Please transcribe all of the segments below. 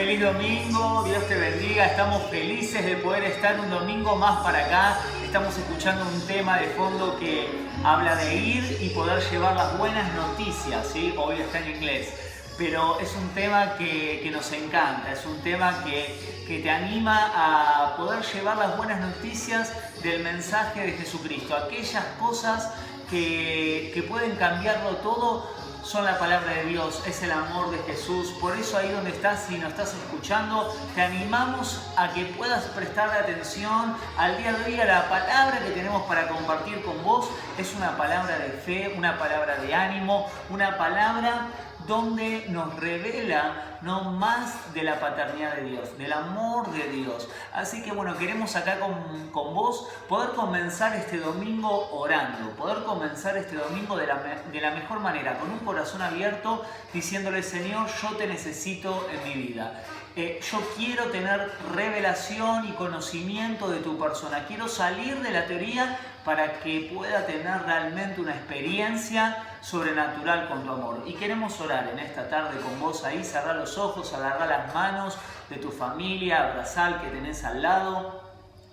Feliz domingo, Dios te bendiga. Estamos felices de poder estar un domingo más para acá. Estamos escuchando un tema de fondo que habla de ir y poder llevar las buenas noticias, ¿sí? Hoy está en inglés, pero es un tema que nos encanta, es un tema que te anima a poder llevar las buenas noticias del mensaje de Jesucristo. Aquellas cosas que pueden cambiarlo todo son la palabra de Dios, es el amor de Jesús. Por eso ahí donde estás, si nos estás escuchando, te animamos a que puedas prestarle atención al día de hoy, a la palabra que tenemos para compartir con vos. Es una palabra de fe, una palabra de ánimo, una palabra donde nos revela no más de la paternidad de Dios, del amor de Dios. Así que bueno, queremos acá con vos poder comenzar este domingo orando, poder comenzar este domingo de la mejor manera, con un corazón abierto, diciéndole: Señor, yo te necesito en mi vida. Yo quiero tener revelación y conocimiento de tu persona. Quiero salir de la teoría para que pueda tener realmente una experiencia sobrenatural con tu amor. Y queremos orar en esta tarde con vos ahí. Cerrá los ojos, agarrá las manos de tu familia, abrazá al que tenés al lado.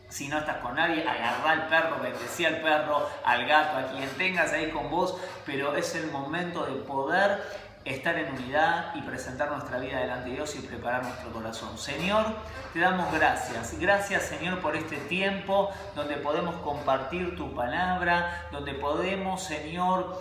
Si no estás con nadie, agarrá al perro, bendecí al perro, al gato, a quien tengas ahí con vos. Pero es el momento de poder estar en unidad y presentar nuestra vida delante de Dios y preparar nuestro corazón. Señor, te damos gracias. Gracias, Señor, por este tiempo donde podemos compartir tu palabra, donde podemos, Señor,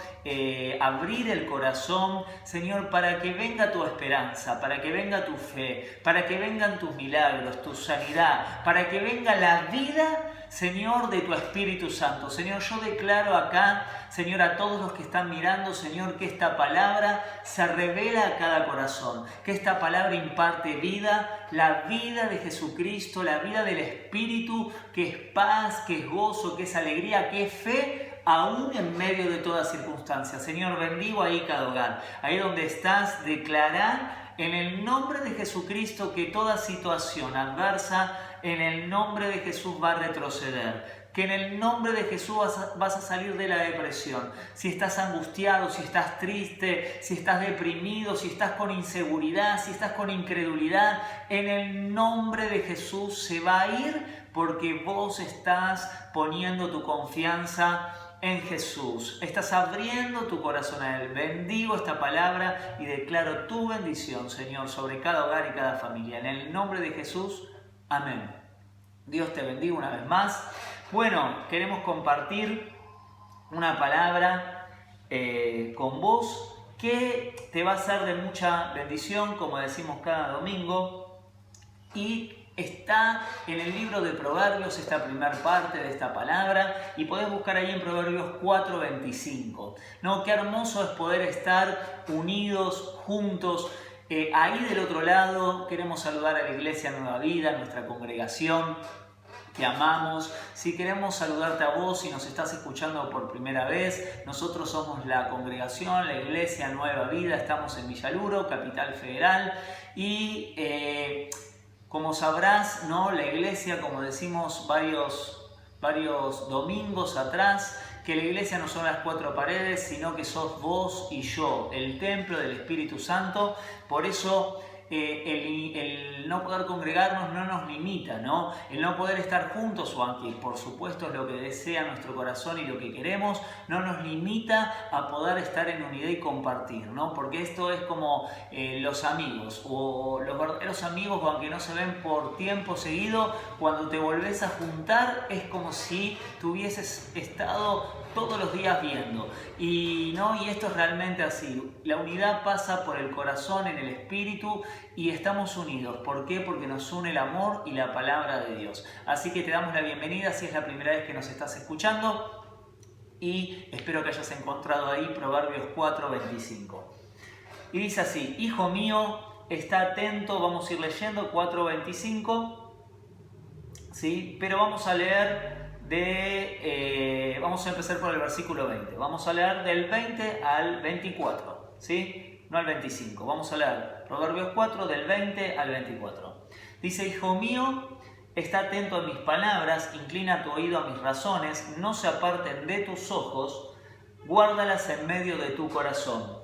abrir el corazón, Señor, para que venga tu esperanza, para que venga tu fe, para que vengan tus milagros, tu sanidad, para que venga la vida, Señor, de tu Espíritu Santo. Señor, yo declaro acá, Señor, a todos los que están mirando, Señor, que esta palabra se revela a cada corazón, que esta palabra imparte vida, la vida de Jesucristo, la vida del Espíritu, que es paz, que es gozo, que es alegría, que es fe, aún en medio de toda circunstancia. Señor, bendigo ahí cada hogar, ahí donde estás, declará en el nombre de Jesucristo que toda situación adversa, en el nombre de Jesús va a retroceder. Que en el nombre de Jesús vas a salir de la depresión. Si estás angustiado, si estás triste, si estás deprimido, si estás con inseguridad, si estás con incredulidad, en el nombre de Jesús se va a ir, porque vos estás poniendo tu confianza en Jesús. Estás abriendo tu corazón a Él. Bendigo esta palabra y declaro tu bendición, Señor, sobre cada hogar y cada familia. En el nombre de Jesús, amén. Dios te bendiga una vez más. Bueno, queremos compartir una palabra con vos que te va a ser de mucha bendición, como decimos cada domingo, y está en el libro de Proverbios, esta primera parte de esta palabra, y podés buscar ahí en Proverbios 4:25. ¿No? Qué hermoso es poder estar unidos, juntos. Ahí del otro lado queremos saludar a la Iglesia Nueva Vida, a nuestra congregación. Te amamos. Si queremos saludarte a vos, si nos estás escuchando por primera vez, nosotros somos la congregación, la Iglesia Nueva Vida, estamos en Villaluro, Capital Federal, y como sabrás, ¿no? La iglesia, como decimos varios domingos atrás, que la iglesia no son las cuatro paredes, sino que sos vos y yo, el templo del Espíritu Santo. Por eso el no poder congregarnos no nos limita, ¿no? El no poder estar juntos, o aunque por supuesto es lo que desea nuestro corazón y lo que queremos, no nos limita a poder estar en unidad y compartir, ¿no? Porque esto es como los amigos, o los verdaderos amigos, aunque no se ven por tiempo seguido, cuando te volvés a juntar es como si te hubieses estado todos los días viendo. Y esto es realmente así. La unidad pasa por el corazón, en el espíritu, y estamos unidos. ¿Por qué? Porque nos une el amor y la palabra de Dios. Así que te damos la bienvenida si es la primera vez que nos estás escuchando, y espero que hayas encontrado ahí Proverbios 4:25. Y dice así: hijo mío, está atento. Vamos a ir leyendo 4:25, ¿sí? Pero vamos a leer vamos a empezar por el versículo 20. Vamos a leer del 20 al 24, ¿sí? No al 25. Vamos a leer Proverbios 4 del 20 al 24. Dice: hijo mío, está atento a mis palabras, inclina tu oído a mis razones, no se aparten de tus ojos, guárdalas en medio de tu corazón,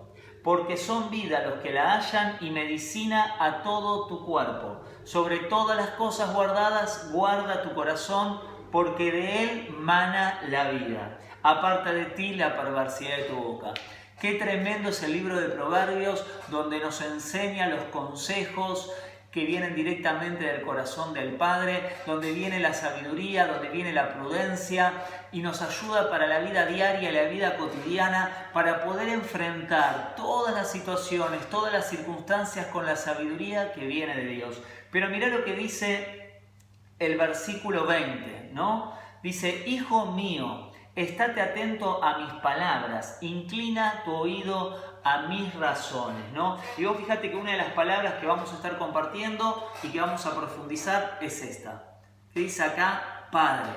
porque son vida los que la hallan y medicina a todo tu cuerpo. Sobre todas las cosas guardadas, guarda tu corazón, porque de él mana la vida. Aparta de ti la perversidad de tu boca. Qué tremendo es el libro de Proverbios, donde nos enseña los consejos que vienen directamente del corazón del Padre, donde viene la sabiduría, donde viene la prudencia y nos ayuda para la vida diaria y la vida cotidiana, para poder enfrentar todas las situaciones, todas las circunstancias con la sabiduría que viene de Dios. Pero mirá lo que dice el versículo 20, ¿no? Dice: hijo mío, estate atento a mis palabras, inclina tu oído a mis razones, ¿no? Y vos fíjate que una de las palabras que vamos a estar compartiendo y que vamos a profundizar es esta. Que dice acá, Padre.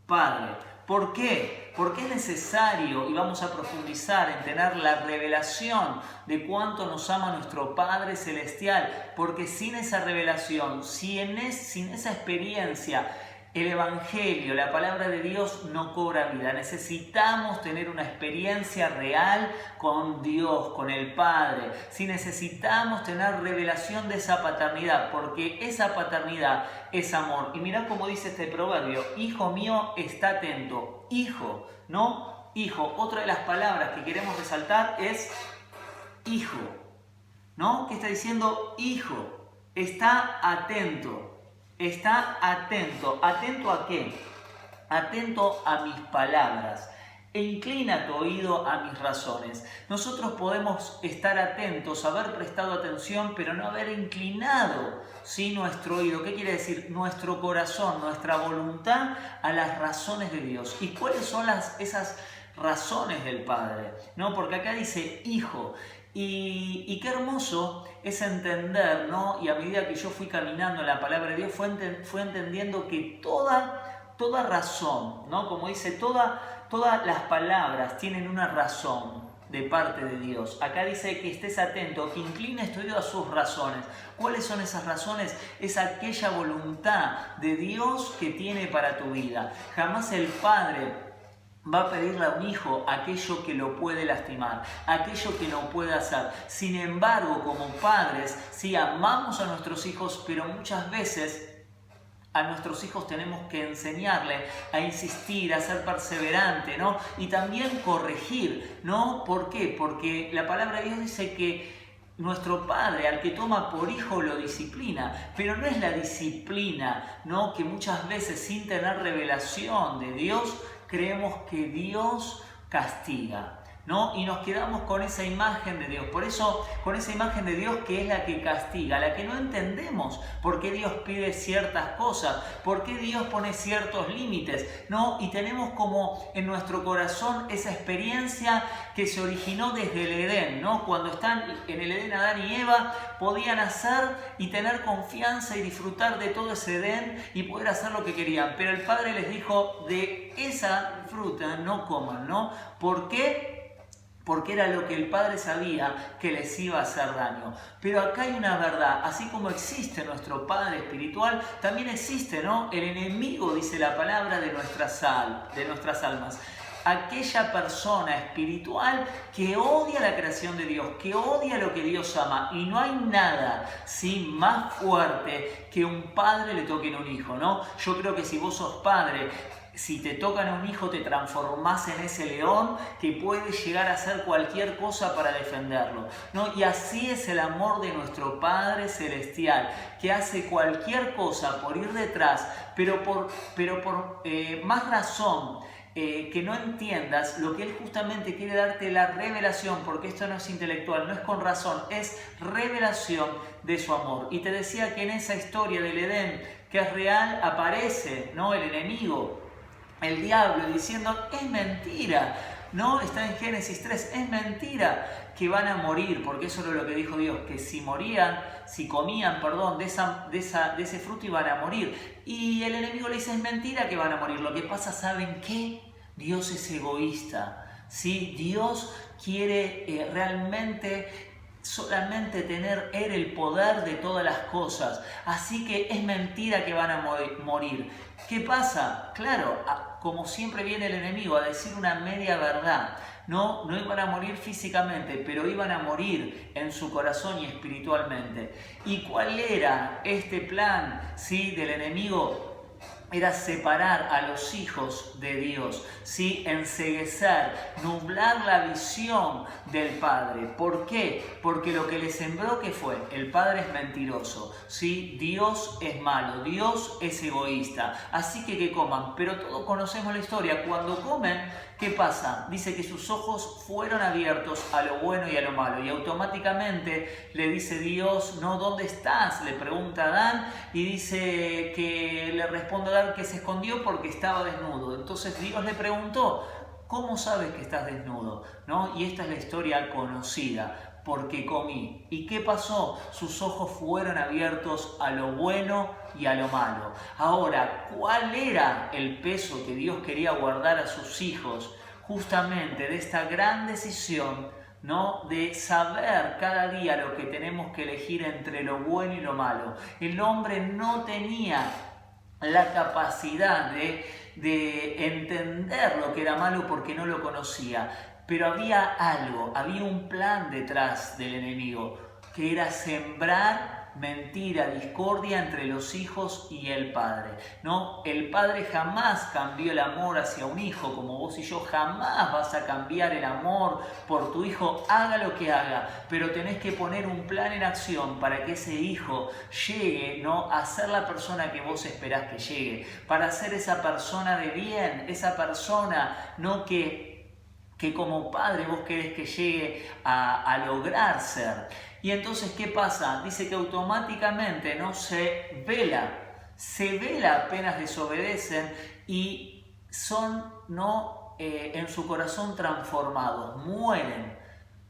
Padre. ¿Por qué? Porque es necesario, y vamos a profundizar en tener la revelación de cuánto nos ama nuestro Padre Celestial, porque sin esa revelación, sin esa experiencia, el Evangelio, la palabra de Dios no cobra vida. Necesitamos tener una experiencia real con Dios, con el Padre. Si necesitamos tener revelación de esa paternidad, porque esa paternidad es amor. Y mirá cómo dice este proverbio: hijo mío, está atento. Hijo, ¿no? Hijo. Otra de las palabras que queremos resaltar es hijo, ¿no? ¿Qué está diciendo? Hijo, está atento. Está atento. ¿Atento a qué? Atento a mis palabras. E inclina tu oído a mis razones. Nosotros podemos estar atentos, haber prestado atención, pero no haber inclinado, ¿sí?, nuestro oído. ¿Qué quiere decir? Nuestro corazón, nuestra voluntad a las razones de Dios. ¿Y cuáles son esas razones del Padre? ¿No? Porque acá dice hijo. Y qué hermoso es entender, ¿no? Y a medida que yo fui caminando en la palabra de Dios, fue entendiendo que toda razón, ¿no? Como dice, todas las palabras tienen una razón de parte de Dios. Acá dice que estés atento, que inclines tu oído a sus razones. ¿Cuáles son esas razones? Es aquella voluntad de Dios que tiene para tu vida. Jamás el Padre va a pedirle a un hijo aquello que lo puede lastimar, aquello que no puede hacer. Sin embargo, como padres, sí amamos a nuestros hijos, pero muchas veces a nuestros hijos tenemos que enseñarle a insistir, a ser perseverante, ¿no? Y también corregir, ¿no? ¿Por qué? Porque la palabra de Dios dice que nuestro Padre, al que toma por hijo, lo disciplina, pero no es la disciplina, ¿no?, que muchas veces, sin tener revelación de Dios, creemos que Dios castiga, ¿no? Y nos quedamos con esa imagen de Dios. Por eso, con esa imagen de Dios que es la que castiga, la que no entendemos por qué Dios pide ciertas cosas, por qué Dios pone ciertos límites, ¿no? Y tenemos como en nuestro corazón esa experiencia que se originó desde el Edén, ¿no? Cuando están en el Edén Adán y Eva, podían hacer y tener confianza y disfrutar de todo ese Edén y poder hacer lo que querían. Pero el Padre les dijo: de esa fruta no coman, ¿no? ¿Por qué? Porque era lo que el Padre sabía que les iba a hacer daño. Pero acá hay una verdad: así como existe nuestro Padre espiritual, también existe, ¿no?, el enemigo, dice la palabra, de nuestras almas. Aquella persona espiritual que odia la creación de Dios, que odia lo que Dios ama. Y no hay nada, ¿sí?, más fuerte que un padre le toque a un hijo, ¿no? Yo creo que si vos sos padre, si te tocan a un hijo, te transformás en ese león que puede llegar a hacer cualquier cosa para defenderlo, ¿no? Y así es el amor de nuestro Padre Celestial, que hace cualquier cosa por ir detrás, pero por más razón que no entiendas lo que Él justamente quiere darte, la revelación, porque esto no es intelectual, no es con razón, es revelación de su amor. Y te decía que en esa historia del Edén, que es real, aparece, ¿no?, el enemigo, el diablo, diciendo: es mentira, ¿no? Está en Génesis 3, es mentira que van a morir, porque eso era lo que dijo Dios, que si comían de ese fruto iban a morir. Y el enemigo le dice: es mentira que van a morir. Lo que pasa, ¿saben qué? Dios es egoísta, ¿sí? Dios quiere realmente solamente tener Él el poder de todas las cosas. Así que es mentira que van a morir. ¿Qué pasa? Claro, como siempre viene el enemigo a decir una media verdad. No iban a morir físicamente, pero iban a morir en su corazón y espiritualmente. ¿Y cuál era este plan, sí, del enemigo? Era separar a los hijos de Dios, ¿sí? Enceguecer, nublar la visión del Padre. ¿Por qué? Porque lo que le sembró, ¿qué fue? El Padre es mentiroso, ¿sí? Dios es malo, Dios es egoísta, así que coman. Pero todos conocemos la historia. Cuando comen, ¿qué pasa? Dice que sus ojos fueron abiertos a lo bueno y a lo malo, y automáticamente le dice Dios, ¿no? ¿Dónde estás? Le pregunta Adán, y dice que le responde Adán que se escondió porque estaba desnudo. Entonces Dios le preguntó, ¿cómo sabes que estás desnudo? ¿No? Y esta es la historia conocida, porque comí. ¿Y qué pasó? Sus ojos fueron abiertos a lo bueno y a lo malo. Ahora, ¿cuál era el peso que Dios quería guardar a sus hijos? Justamente de esta gran decisión, ¿no? De saber cada día lo que tenemos que elegir entre lo bueno y lo malo. El hombre no tenía la capacidad de entender lo que era malo porque no lo conocía. Pero había algo, había un plan detrás del enemigo, que era sembrar mentira, discordia entre los hijos y el padre, ¿no? El padre jamás cambió el amor hacia un hijo, como vos y yo jamás vas a cambiar el amor por tu hijo, haga lo que haga, pero tenés que poner un plan en acción para que ese hijo llegue, ¿no? A ser la persona que vos esperás que llegue, para ser esa persona de bien, esa persona, ¿no? que como padre vos querés que llegue a lograr ser. Y entonces, ¿qué pasa? Dice que automáticamente, ¿no? se vela apenas desobedecen y son, ¿no? En su corazón transformados, mueren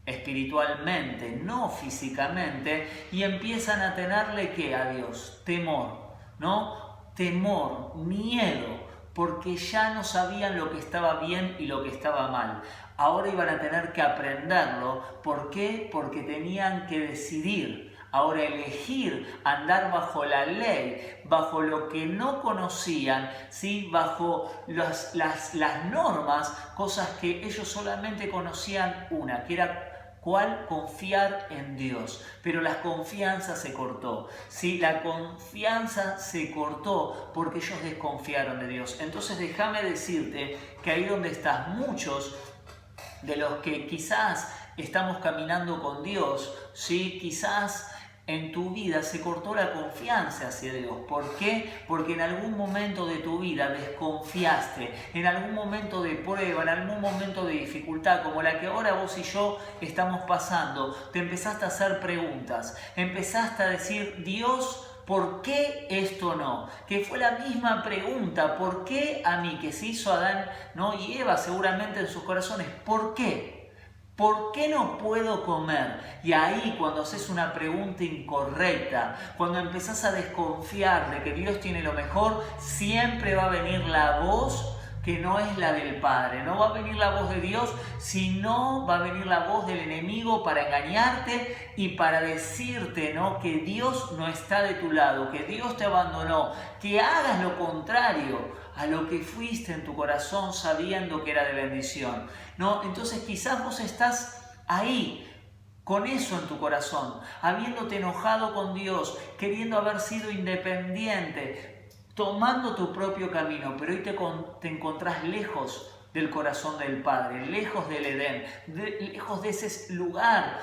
espiritualmente, no físicamente, y empiezan a tenerle, ¿qué? A Dios, temor, ¿no? Temor, miedo, porque ya no sabían lo que estaba bien y lo que estaba mal. Ahora iban a tener que aprenderlo. ¿Por qué? Porque tenían que decidir. Ahora elegir andar bajo la ley, bajo lo que no conocían, ¿sí? Bajo las normas, cosas que ellos solamente conocían una, que era ¿cuál? Confiar en Dios. Pero la confianza se cortó. Sí, la confianza se cortó porque ellos desconfiaron de Dios. Entonces déjame decirte que ahí donde estás, muchos de los que quizás estamos caminando con Dios, ¿sí? Quizás en tu vida se cortó la confianza hacia Dios. ¿Por qué? Porque en algún momento de tu vida desconfiaste, en algún momento de prueba, en algún momento de dificultad, como la que ahora vos y yo estamos pasando, te empezaste a hacer preguntas, empezaste a decir, Dios, ¿por qué esto no? Que fue la misma pregunta, ¿por qué a mí? Que se hizo Adán, ¿no? Y Eva seguramente en sus corazones, ¿por qué? ¿Por qué no puedo comer? Y ahí cuando haces una pregunta incorrecta, cuando empezás a desconfiar de que Dios tiene lo mejor, siempre va a venir la voz que no es la del Padre. No va a venir la voz de Dios, sino va a venir la voz del enemigo para engañarte y para decirte, ¿no? Que Dios no está de tu lado, que Dios te abandonó, que hagas lo contrario a lo que fuiste en tu corazón sabiendo que era de bendición, ¿no? Entonces quizás vos estás ahí, con eso en tu corazón, habiéndote enojado con Dios, queriendo haber sido independiente, tomando tu propio camino, pero hoy te encontrás lejos del corazón del Padre, lejos del Edén, lejos de ese lugar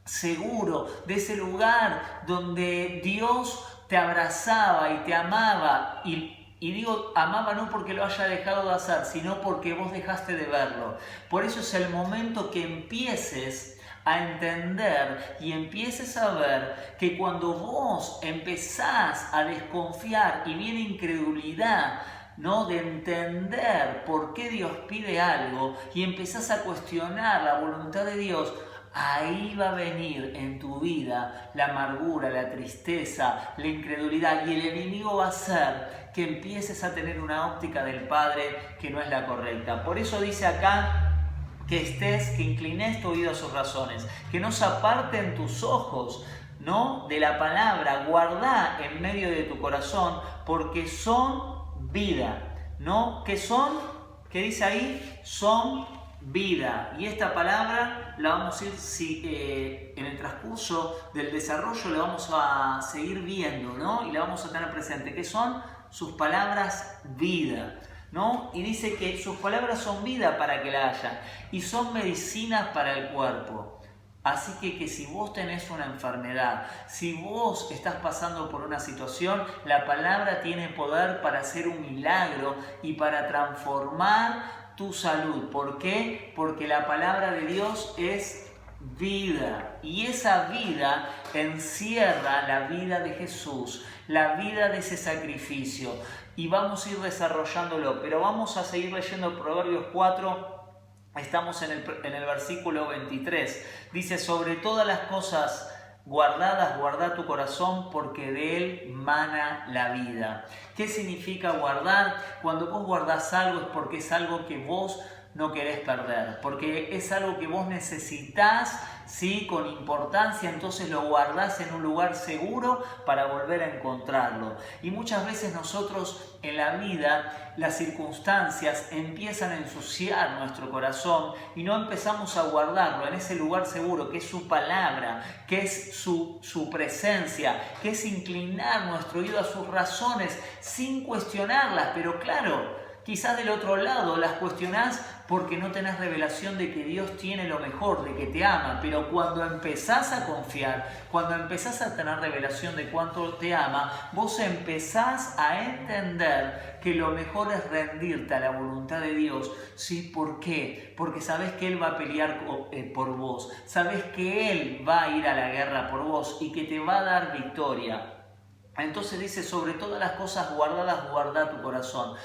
seguro, de ese lugar donde Dios te abrazaba y te amaba y digo amaba no porque lo haya dejado de hacer, sino porque vos dejaste de verlo. Por eso es el momento que empieces a entender y empieces a ver que cuando vos empezás a desconfiar y viene incredulidad, ¿no? De entender por qué Dios pide algo y empezás a cuestionar la voluntad de Dios, ahí va a venir en tu vida la amargura, la tristeza, la incredulidad, y el enemigo va a hacer que empieces a tener una óptica del Padre que no es la correcta. Por eso dice acá que inclines tu oído a sus razones, que no se aparten tus ojos, ¿no?, de la palabra. Guardá en medio de tu corazón, porque son vida, ¿no? ¿Qué son? ¿Qué dice ahí? Son vida. Y esta palabra la vamos a ir, en el transcurso del desarrollo la vamos a seguir viendo, ¿no? Y la vamos a tener presente. ¿Qué son? Sus palabras vida, ¿no? Y dice que sus palabras son vida para que la haya y son medicinas para el cuerpo. Así que si vos tenés una enfermedad, si vos estás pasando por una situación, la palabra tiene poder para hacer un milagro y para transformar tu salud. ¿Por qué? Porque la palabra de Dios es vida y esa vida encierra la vida de Jesús, la vida de ese sacrificio, y vamos a ir desarrollándolo, pero vamos a seguir leyendo Proverbios 4. Estamos en el versículo 23. Dice: sobre todas las cosas guardadas, guarda tu corazón, porque de él mana la vida. ¿Qué significa guardar? Cuando vos guardás algo es porque es algo que vos no querés perder, porque es algo que vos necesitás, ¿sí?, con importancia, entonces lo guardás en un lugar seguro para volver a encontrarlo. Y muchas veces nosotros en la vida, las circunstancias empiezan a ensuciar nuestro corazón y no empezamos a guardarlo en ese lugar seguro que es su palabra, que es su presencia, que es inclinar nuestro oído a sus razones sin cuestionarlas. Pero claro, quizás del otro lado las cuestionás porque no tenés revelación de que Dios tiene lo mejor, de que te ama. Pero cuando empezás a confiar, cuando empezás a tener revelación de cuánto te ama, vos empezás a entender que lo mejor es rendirte a la voluntad de Dios. ¿Sí? ¿Por qué? Porque sabés que Él va a pelear por vos, sabés que Él va a ir a la guerra por vos y que te va a dar victoria. Entonces dice: sobre todas las cosas guardadas, guarda tu corazón.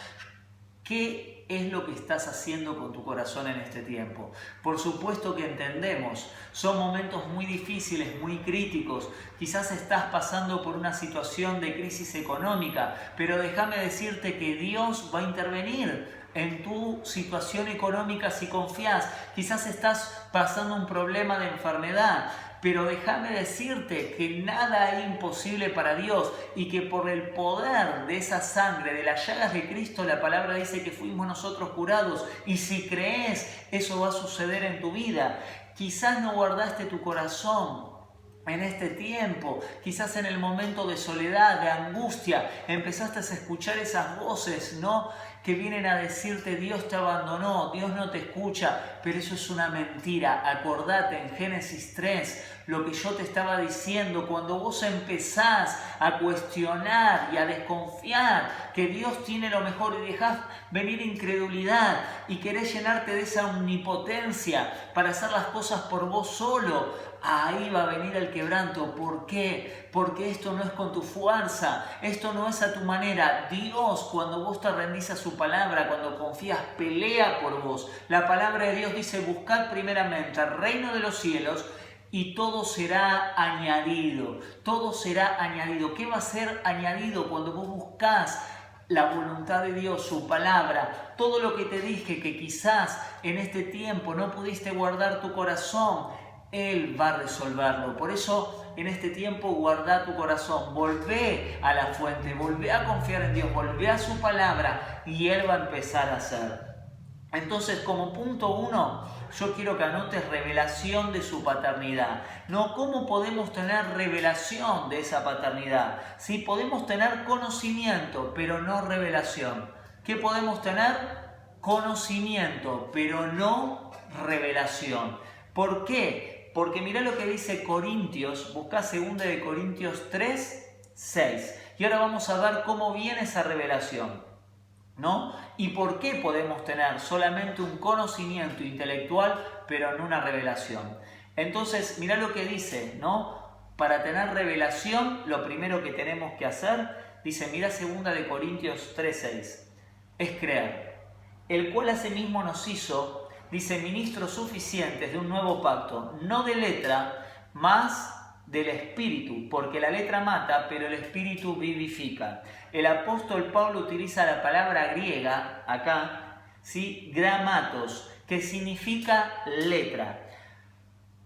¿Qué es lo que estás haciendo con tu corazón en este tiempo? Por supuesto que entendemos, son momentos muy difíciles, muy críticos. Quizás estás pasando por una situación de crisis económica, pero déjame decirte que Dios va a intervenir en tu situación económica si confías. Quizás estás pasando un problema de enfermedad, pero déjame decirte que nada es imposible para Dios y que por el poder de esa sangre, de las llagas de Cristo, la palabra dice que fuimos nosotros curados. Y si crees, eso va a suceder en tu vida. Quizás no guardaste tu corazón en este tiempo, quizás en el momento de soledad, de angustia, empezaste a escuchar esas voces, ¿no?, que vienen a decirte: Dios te abandonó, Dios no te escucha. Pero eso es una mentira. Acordate en Génesis 3 lo que yo te estaba diciendo. Cuando vos empezás a cuestionar y a desconfiar que Dios tiene lo mejor y dejás venir incredulidad y querés llenarte de esa omnipotencia para hacer las cosas por vos solo, ahí va a venir el quebranto. ¿Por qué? Porque esto no es con tu fuerza, esto no es a tu manera. Dios, cuando vos te rendís a su palabra, cuando confías, pelea por vos. La palabra de Dios dice: buscad primeramente el reino de los cielos y todo será añadido. Todo será añadido. ¿Qué va a ser añadido cuando vos buscás la voluntad de Dios, su palabra? Todo lo que te dije que quizás en este tiempo no pudiste guardar tu corazón, Él va a resolverlo. Por eso en este tiempo guarda tu corazón, volvé a la fuente, volvé a confiar en Dios, volvé a su palabra y Él va a empezar a hacer. Entonces, como punto 1, yo quiero que anotes revelación de su paternidad. No, ¿cómo podemos tener revelación de esa paternidad? Sí, podemos tener conocimiento, pero no revelación. ¿Qué podemos tener? Conocimiento, pero no revelación. ¿Por qué? Porque mirá lo que dice Corintios, buscá 2 de Corintios 3, 6. Y ahora vamos a ver cómo viene esa revelación, ¿no? Y por qué podemos tener solamente un conocimiento intelectual, pero no una revelación. Entonces, mirá lo que dice, ¿no? Para tener revelación, lo primero que tenemos que hacer, dice, mirá 2 de Corintios 3, 6, es creer, el cual asimismo nos hizo, dice, ministros suficientes de un nuevo pacto, no de letra, mas del Espíritu, porque la letra mata, pero el Espíritu vivifica. El apóstol Pablo utiliza la palabra griega acá, ¿sí?, gramatos, que significa letra,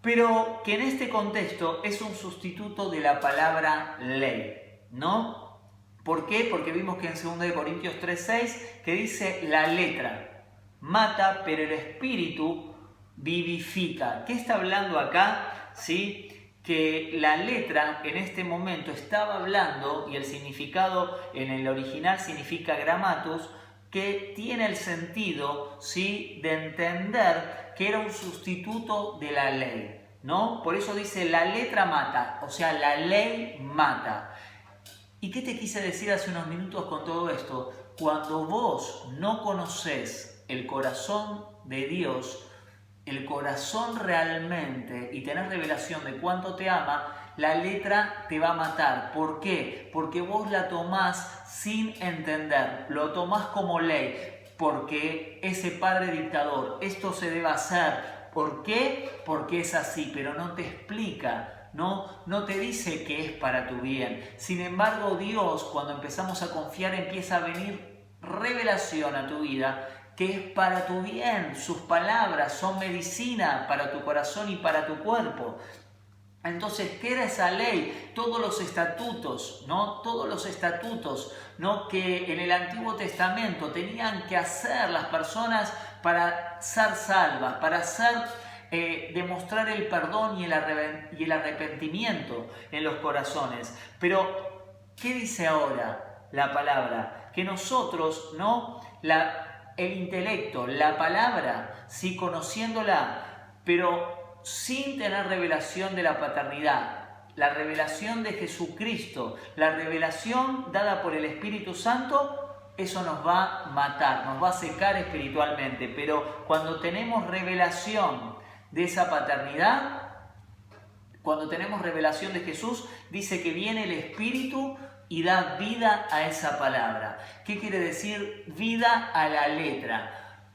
pero que en este contexto es un sustituto de la palabra ley, ¿no? ¿Por qué? Porque vimos que en 2 Corintios 3:6 que dice la letra mata, pero el espíritu vivifica. ¿Qué está hablando acá? ¿Sí? Que la letra en este momento estaba hablando, y el significado en el original significa grammatos, que tiene el sentido, ¿sí?, de entender que era un sustituto de la ley, ¿no? Por eso dice la letra mata, o sea, la ley mata. ¿Y qué te quise decir hace unos minutos con todo esto? Cuando vos no conocés el corazón de Dios, el corazón realmente, y tenés revelación de cuánto te ama, la letra te va a matar. ¿Por qué? Porque vos la tomás sin entender, lo tomás como ley, porque ese padre dictador, esto se debe hacer. ¿Por qué? Porque es así, pero no te explica, no te dice que es para tu bien. Sin embargo, Dios, cuando empezamos a confiar, empieza a venir revelación a tu vida, que es para tu bien. Sus palabras son medicina para tu corazón y para tu cuerpo. Entonces, ¿qué era esa ley? Todos los estatutos, ¿no? Todos los estatutos, ¿no?, que en el Antiguo Testamento tenían que hacer las personas para ser salvas, para demostrar el perdón y el arrepentimiento en los corazones. Pero, ¿qué dice ahora la palabra? Que nosotros, ¿no?, el intelecto, la palabra, sí, conociéndola, pero sin tener revelación de la paternidad, la revelación de Jesucristo, la revelación dada por el Espíritu Santo, eso nos va a matar, nos va a secar espiritualmente. Pero cuando tenemos revelación de esa paternidad, cuando tenemos revelación de Jesús, dice que viene el Espíritu y da vida a esa palabra. ¿Qué quiere decir vida a la letra?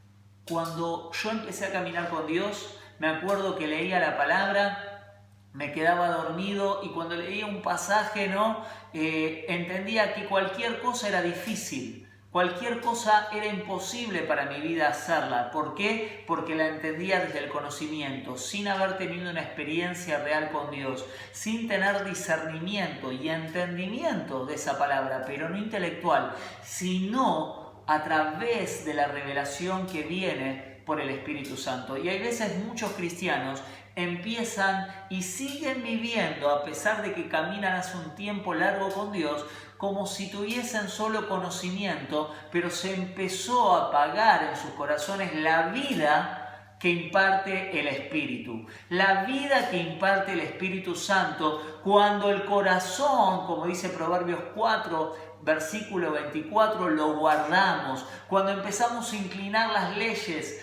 Cuando yo empecé a caminar con Dios, me acuerdo que leía la palabra, me quedaba dormido, y cuando leía un pasaje, ¿no?, entendía que cualquier cosa era difícil, cualquier cosa era imposible para mi vida hacerla. ¿Por qué? Porque la entendía desde el conocimiento, sin haber tenido una experiencia real con Dios, sin tener discernimiento y entendimiento de esa palabra, pero no intelectual, sino a través de la revelación que viene por el Espíritu Santo. Y hay veces muchos cristianos empiezan y siguen viviendo, a pesar de que caminan hace un tiempo largo con Dios, como si tuviesen solo conocimiento, pero se empezó a apagar en sus corazones la vida que imparte el Espíritu. La vida que imparte el Espíritu Santo, cuando el corazón, como dice Proverbios 4, versículo 24, lo guardamos. Cuando empezamos a inclinar las leyes,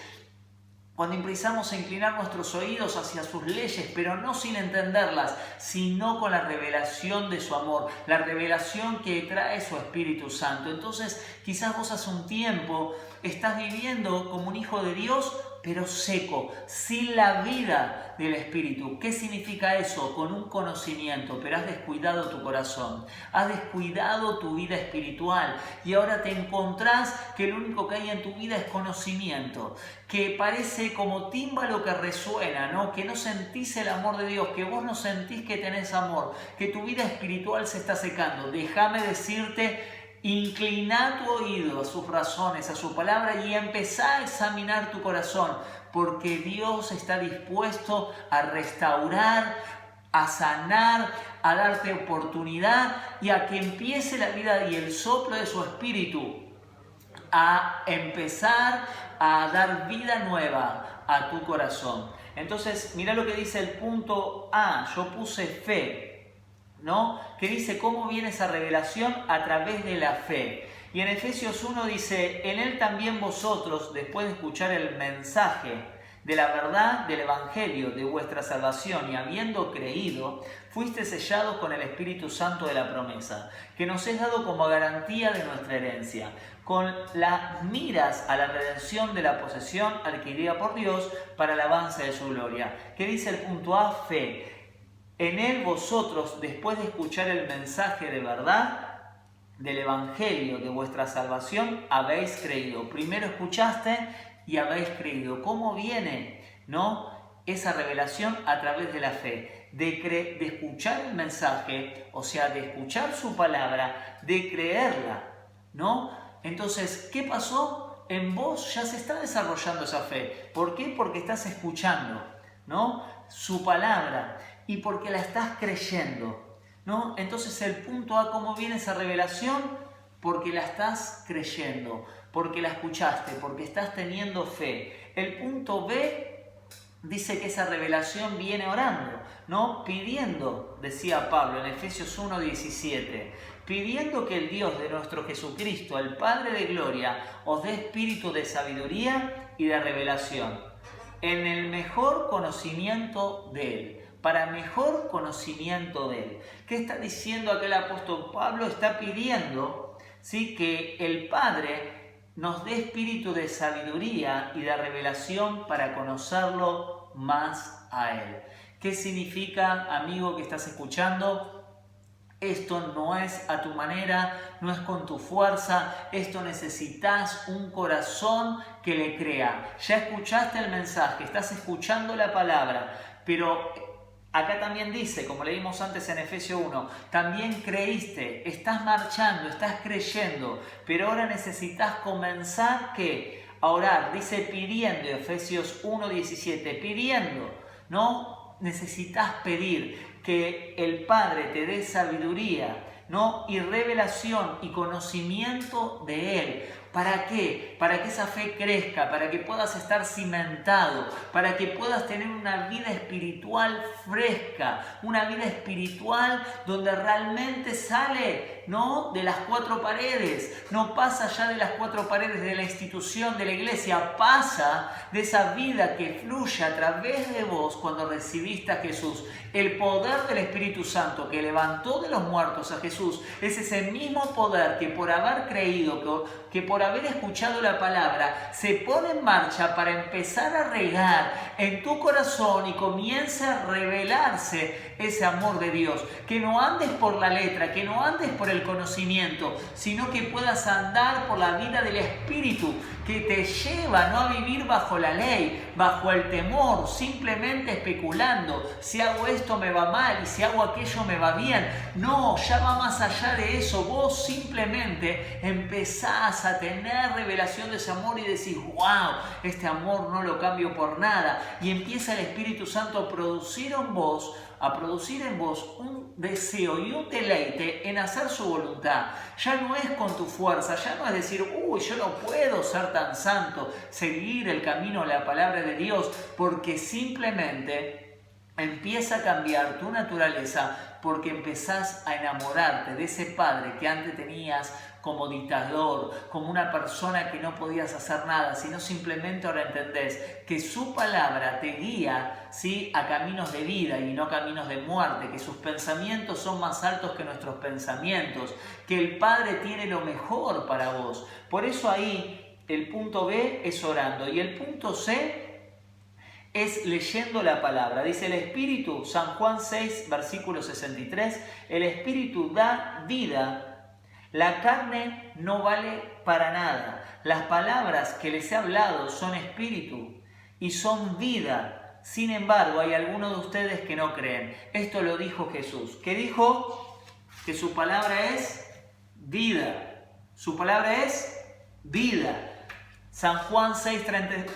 cuando empezamos a inclinar nuestros oídos hacia sus leyes, pero no sin entenderlas, sino con la revelación de su amor, la revelación que trae su Espíritu Santo. Entonces, quizás vos hace un tiempo estás viviendo como un hijo de Dios, pero seco, sin la vida del Espíritu. ¿Qué significa eso? Con un conocimiento, pero has descuidado tu corazón, has descuidado tu vida espiritual, y ahora te encontrás que lo único que hay en tu vida es conocimiento, que parece como tímbalo que resuena, ¿no?, que no sentís el amor de Dios, que vos no sentís que tenés amor, que tu vida espiritual se está secando. Déjame decirte, inclina tu oído a sus razones, a su palabra, y empezá a examinar tu corazón, porque Dios está dispuesto a restaurar, a sanar, a darte oportunidad, y a que empiece la vida y el soplo de su Espíritu a empezar a dar vida nueva a tu corazón. Entonces, mira lo que dice el punto A. Yo puse fe, ¿no?, que dice cómo viene esa revelación a través de la fe. Y en Efesios 1 dice, en él también vosotros, después de escuchar el mensaje de la verdad del Evangelio de vuestra salvación, y habiendo creído, fuiste sellados con el Espíritu Santo de la promesa, que nos es dado como garantía de nuestra herencia, con las miras a la redención de la posesión adquirida por Dios para el avance de su gloria. ¿Qué dice el punto A? Fe. En él vosotros, después de escuchar el mensaje de verdad del Evangelio de vuestra salvación, habéis creído. Primero escuchaste y habéis creído. ¿Cómo viene, no, esa revelación? A través de la fe, de escuchar el mensaje, o sea, de escuchar su palabra, de creerla, ¿no? Entonces, ¿qué pasó? En vos ya se está desarrollando esa fe. ¿Por qué? Porque estás escuchando, ¿no?, su palabra, y porque la estás creyendo, ¿no? Entonces el punto A, ¿cómo viene esa revelación? Porque la estás creyendo, porque la escuchaste, porque estás teniendo fe. El punto B dice que esa revelación viene orando, ¿no? Pidiendo, decía Pablo en Efesios 1:17, pidiendo que el Dios de nuestro Jesucristo, el Padre de gloria, os dé espíritu de sabiduría y de revelación, en el mejor conocimiento de Él, para mejor conocimiento de Él. ¿Qué está diciendo acá el apóstol Pablo? Está pidiendo, ¿sí?, que el Padre nos dé espíritu de sabiduría y de revelación para conocerlo más a Él. ¿Qué significa, amigo que estás escuchando? Esto no es a tu manera, no es con tu fuerza, esto necesitas un corazón que le crea. Ya escuchaste el mensaje, estás escuchando la palabra, pero acá también dice, como leímos antes en Efesios 1, también creíste, estás marchando, estás creyendo, pero ahora necesitas comenzar ¿qué? A orar. Dice pidiendo, Efesios 1:17, pidiendo, ¿no? Necesitas pedir que el Padre te dé sabiduría, ¿no?, y revelación y conocimiento de Él. ¿Para qué? Para que esa fe crezca, para que puedas estar cimentado, para que puedas tener una vida espiritual fresca, una vida espiritual donde realmente sale, ¿no?, de las cuatro paredes, no pasa ya de las cuatro paredes de la institución, de la iglesia, pasa de esa vida que fluye a través de vos cuando recibiste a Jesús. El poder del Espíritu Santo que levantó de los muertos a Jesús es ese mismo poder que por haber creído, que por haber escuchado la palabra, se pone en marcha para empezar a regar en tu corazón y comience a revelarse ese amor de Dios. Que no andes por la letra, que no andes por el conocimiento, sino que puedas andar por la vida del Espíritu, que te lleva no a vivir bajo la ley, bajo el temor, simplemente especulando. Si hago esto me va mal y si hago aquello me va bien. No, ya va más allá de eso. Vos simplemente empezás a tener revelación de ese amor y decís, wow, este amor no lo cambio por nada. Y empieza el Espíritu Santo a producir en vos un deseo y un deleite en hacer su voluntad. Ya no es con tu fuerza, ya no es decir, uy, yo no puedo ser tan santo, seguir el camino de la palabra de Dios, porque simplemente empieza a cambiar tu naturaleza, porque empezás a enamorarte de ese Padre que antes tenías como dictador, como una persona que no podías hacer nada, sino simplemente ahora entendés que su palabra te guía, ¿sí?, a caminos de vida y no caminos de muerte, que sus pensamientos son más altos que nuestros pensamientos, que el Padre tiene lo mejor para vos. Por eso ahí el punto B es orando y el punto C es leyendo la palabra. Dice el Espíritu, San Juan 6, versículo 63, el Espíritu da vida. La carne no vale para nada. Las palabras que les he hablado son espíritu y son vida. Sin embargo, hay algunos de ustedes que no creen. Esto lo dijo Jesús. ¿Qué dijo? Que su palabra es vida. Su palabra es vida. San Juan 6,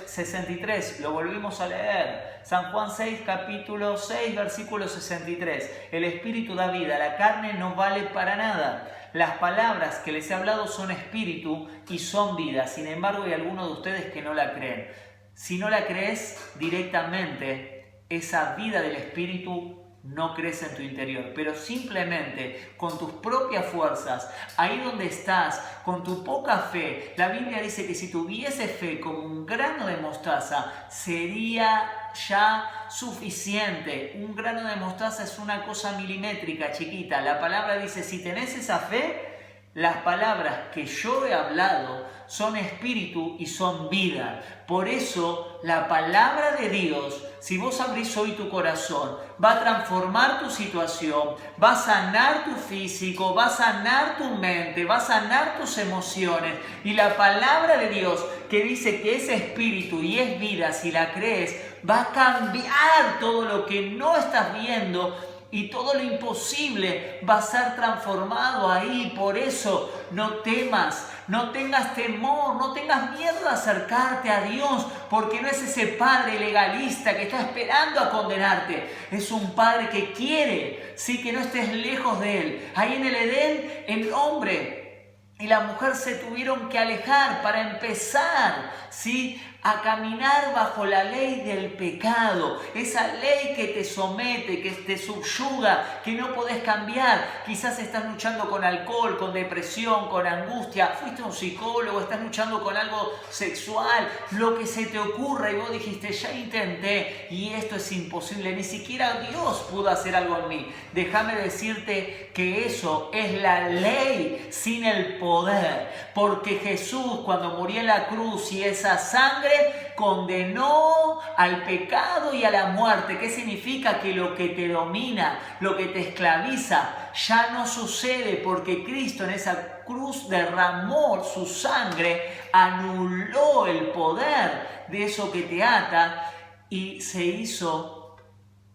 63, lo volvimos a leer. San Juan 6, capítulo 6, versículo 63. El Espíritu da vida, la carne no vale para nada. Las palabras que les he hablado son espíritu y son vida. Sin embargo, hay algunos de ustedes que no la creen. Si no la crees directamente, esa vida del Espíritu no crece en tu interior, pero simplemente con tus propias fuerzas, ahí donde estás, con tu poca fe, la Biblia dice que si tuviese fe como un grano de mostaza, sería ya suficiente. Un grano de mostaza es una cosa milimétrica, chiquita. La palabra dice, si tenés esa fe, Las palabras que yo he hablado son espíritu y son vida. Por eso la palabra de Dios, si vos abrís hoy tu corazón, va a transformar tu situación, va a sanar tu físico, va a sanar tu mente, va a sanar tus emociones. Y la palabra de Dios que dice que es espíritu y es vida, si la crees, va a cambiar todo lo que no estás viendo. Y todo lo imposible va a ser transformado ahí. Por eso no temas, no tengas temor, no tengas miedo de acercarte a Dios, porque no es ese padre legalista que está esperando a condenarte. Es un padre que quiere, sí, que no estés lejos de Él. Ahí en el Edén, el hombre y la mujer se tuvieron que alejar para empezar, ¿sí?, a caminar bajo la ley del pecado, esa ley que te somete, que te subyuga, que no podés cambiar. Quizás estás luchando con alcohol, con depresión, con angustia, fuiste a un psicólogo, estás luchando con algo sexual, lo que se te ocurra y vos dijiste, ya intenté y esto es imposible, ni siquiera Dios pudo hacer algo en mí. Déjame decirte que eso es la ley sin el poder, porque Jesús cuando murió en la cruz y esa sangre condenó al pecado y a la muerte. ¿Qué significa? Que lo que te domina, lo que te esclaviza, ya no sucede, porque Cristo en esa cruz derramó su sangre, anuló el poder de eso que te ata y se hizo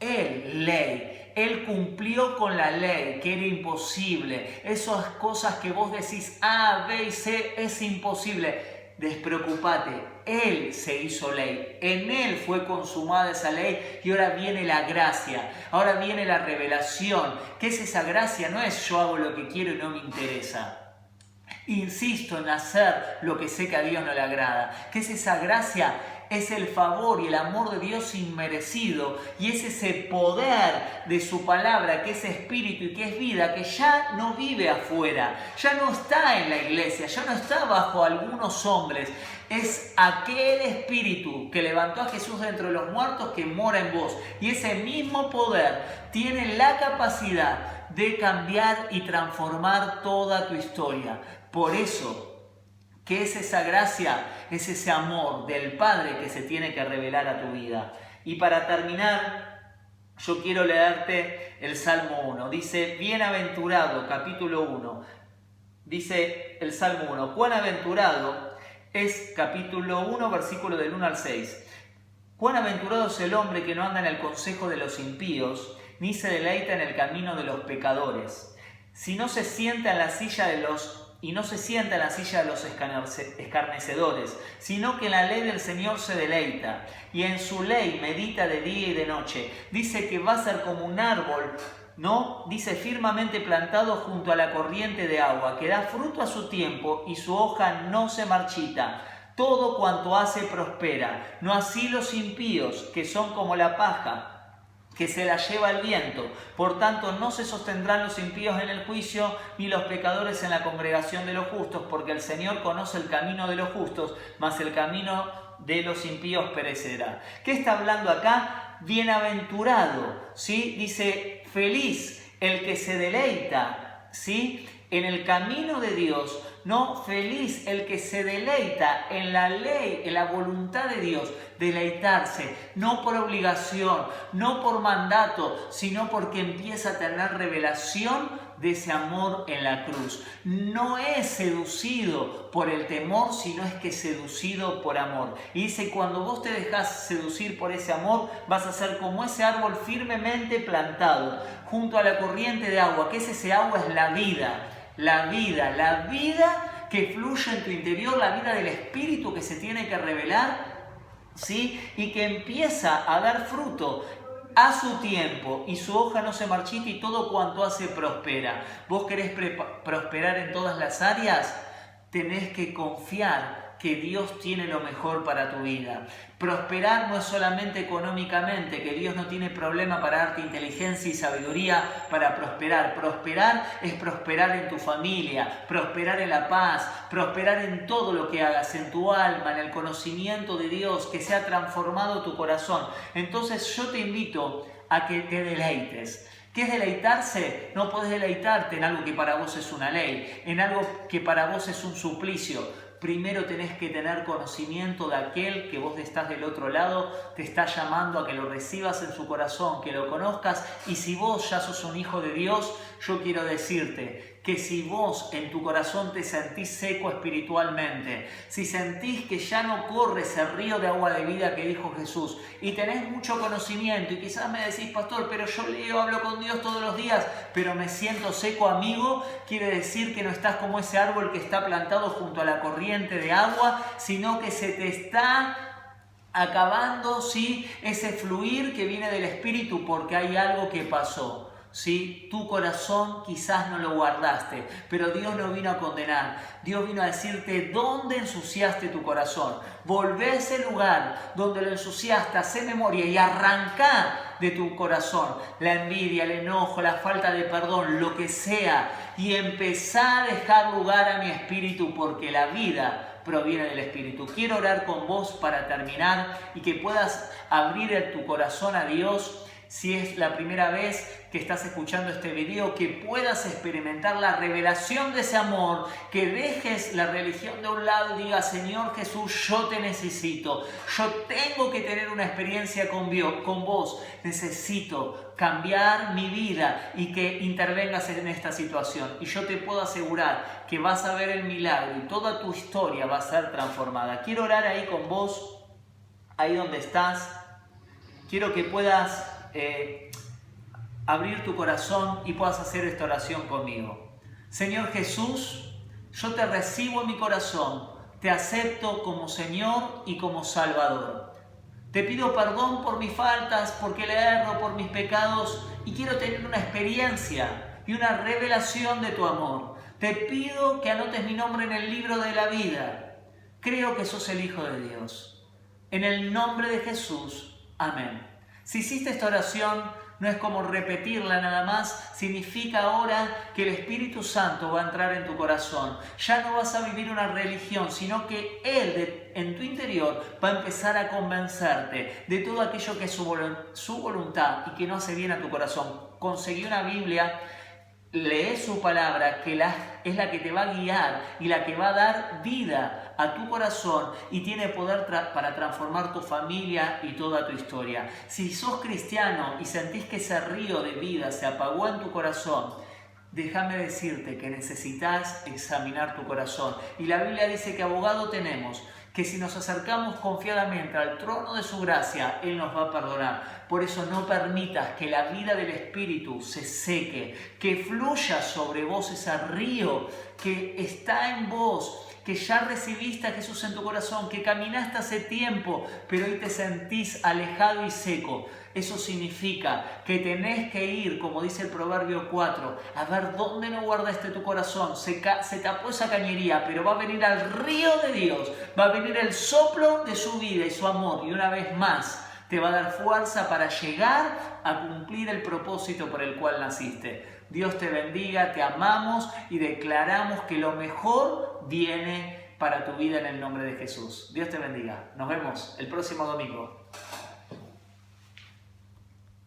Él ley. Él cumplió con la ley, que era imposible. Esas cosas que vos decís A, B y C es imposible. Despreocupate, Él se hizo ley, en Él fue consumada esa ley y ahora viene la gracia, ahora viene la revelación. ¿Qué es esa gracia? No es yo hago lo que quiero y no me interesa. Insisto en hacer lo que sé que a Dios no le agrada. ¿Qué es esa gracia? Es el favor y el amor de Dios inmerecido y es ese poder de su palabra que es espíritu y que es vida, que ya no vive afuera, ya no está en la iglesia, ya no está bajo algunos hombres. Es aquel espíritu que levantó a Jesús de entre los muertos que mora en vos. Y ese mismo poder tiene la capacidad de cambiar y transformar toda tu historia. Por eso, ¿qué es esa gracia? Es ese amor del Padre que se tiene que revelar a tu vida. Y para terminar, yo quiero leerte el Salmo 1. Dice, bienaventurado, capítulo 1. Dice el Salmo 1, cuán aventurado es, capítulo 1, versículo del 1 al 6. Cuán aventurado es el hombre que no anda en el consejo de los impíos, ni se deleita en el camino de los pecadores, si no se sienta en la silla de los escarnecedores, sino que en la ley del Señor se deleita, y en su ley medita de día y de noche. Dice que va a ser como un árbol, ¿no? Dice firmemente plantado junto a la corriente de agua, que da fruto a su tiempo y su hoja no se marchita. Todo cuanto hace prospera. No así los impíos, que son como la paja que se la lleva el viento. Por tanto, no se sostendrán los impíos en el juicio, ni los pecadores en la congregación de los justos, porque el Señor conoce el camino de los justos, mas el camino de los impíos perecerá. ¿Qué está hablando acá? Bienaventurado, ¿sí? Dice, feliz el que se deleita, ¿sí?, en el camino de Dios. No, feliz el que se deleita en la ley, en la voluntad de Dios. Deleitarse, no por obligación, no por mandato, sino porque empieza a tener revelación de ese amor en la cruz. No es seducido por el temor, sino es que es seducido por amor. Y dice, cuando vos te dejás seducir por ese amor, vas a ser como ese árbol firmemente plantado junto a la corriente de agua, que es ese agua, es la vida. La vida que fluye en tu interior, la vida del Espíritu que se tiene que revelar, ¿sí?, y que empieza a dar fruto a su tiempo y su hoja no se marchita y todo cuanto hace prospera. ¿Vos querés prosperar en todas las áreas? Tenés que confiar que Dios tiene lo mejor para tu vida. Prosperar no es solamente económicamente, que Dios no tiene problema para darte inteligencia y sabiduría para prosperar. Prosperar es prosperar en tu familia, prosperar en la paz, prosperar en todo lo que hagas, en tu alma, en el conocimiento de Dios, que sea transformado tu corazón. Entonces yo te invito a que te deleites. ¿Qué es deleitarse? No podés deleitarte en algo que para vos es una ley, en algo que para vos es un suplicio. Primero tenés que tener conocimiento de aquel que vos estás del otro lado, te está llamando a que lo recibas en su corazón, que lo conozcas. Y si vos ya sos un hijo de Dios, yo quiero decirte que si vos en tu corazón te sentís seco espiritualmente, si sentís que ya no corre ese río de agua de vida que dijo Jesús, y tenés mucho conocimiento, y quizás me decís, pastor, pero yo leo, hablo con Dios todos los días, pero me siento seco, amigo, quiere decir que no estás como ese árbol que está plantado junto a la corriente de agua, sino que se te está acabando, ¿sí?, ese fluir que viene del Espíritu, porque hay algo que pasó. ¿Sí? Tu corazón quizás no lo guardaste, pero Dios no vino a condenar. Dios vino a decirte dónde ensuciaste tu corazón. Volvé a ese lugar donde lo ensuciaste, hacé memoria y arrancá de tu corazón la envidia, el enojo, la falta de perdón, lo que sea, y empezá a dejar lugar a mi espíritu, porque la vida proviene del Espíritu. Quiero orar con vos para terminar y que puedas abrir tu corazón a Dios. Si es la primera vez que estás escuchando este video, que puedas experimentar la revelación de ese amor, que dejes la religión de un lado y digas, Señor Jesús, yo te necesito, yo tengo que tener una experiencia con vos, necesito cambiar mi vida y que intervengas en esta situación. Y yo te puedo asegurar que vas a ver el milagro y toda tu historia va a ser transformada. Quiero orar ahí con vos, ahí donde estás. Quiero que puedas abrir tu corazón y puedas hacer esta oración conmigo. Señor Jesús, yo te recibo en mi corazón, te acepto como Señor y como Salvador. Te pido perdón por mis faltas, porque le erro, por mis pecados, y quiero tener una experiencia y una revelación de tu amor. Te pido que anotes mi nombre en el libro de la vida. Creo que sos el Hijo de Dios. En el nombre de Jesús, amén. Si hiciste esta oración, no es como repetirla nada más, significa ahora que el Espíritu Santo va a entrar en tu corazón. Ya no vas a vivir una religión, sino que Él en tu interior va a empezar a convencerte de todo aquello que es su voluntad y que no hace bien a tu corazón. Conseguí una Biblia, lee su palabra, que es la que te va a guiar y la que va a dar vida a tu corazón y tiene poder para transformar tu familia y toda tu historia. Si sos cristiano y sentís que ese río de vida se apagó en tu corazón, déjame decirte que necesitas examinar tu corazón. Y la Biblia dice que abogado tenemos, que si nos acercamos confiadamente al trono de su gracia, Él nos va a perdonar. Por eso no permitas que la vida del Espíritu se seque, que fluya sobre vos ese río que está en vos, que ya recibiste a Jesús en tu corazón, que caminaste hace tiempo, pero hoy te sentís alejado y seco. Eso significa que tenés que ir, como dice el Proverbio 4, a ver dónde no guardaste tu corazón. Se tapó esa cañería, pero va a venir al río de Dios, va a venir el soplo de su vida y su amor, y una vez más te va a dar fuerza para llegar a cumplir el propósito por el cual naciste. Dios te bendiga, te amamos y declaramos que lo mejor viene para tu vida en el nombre de Jesús. Dios te bendiga. Nos vemos el próximo domingo.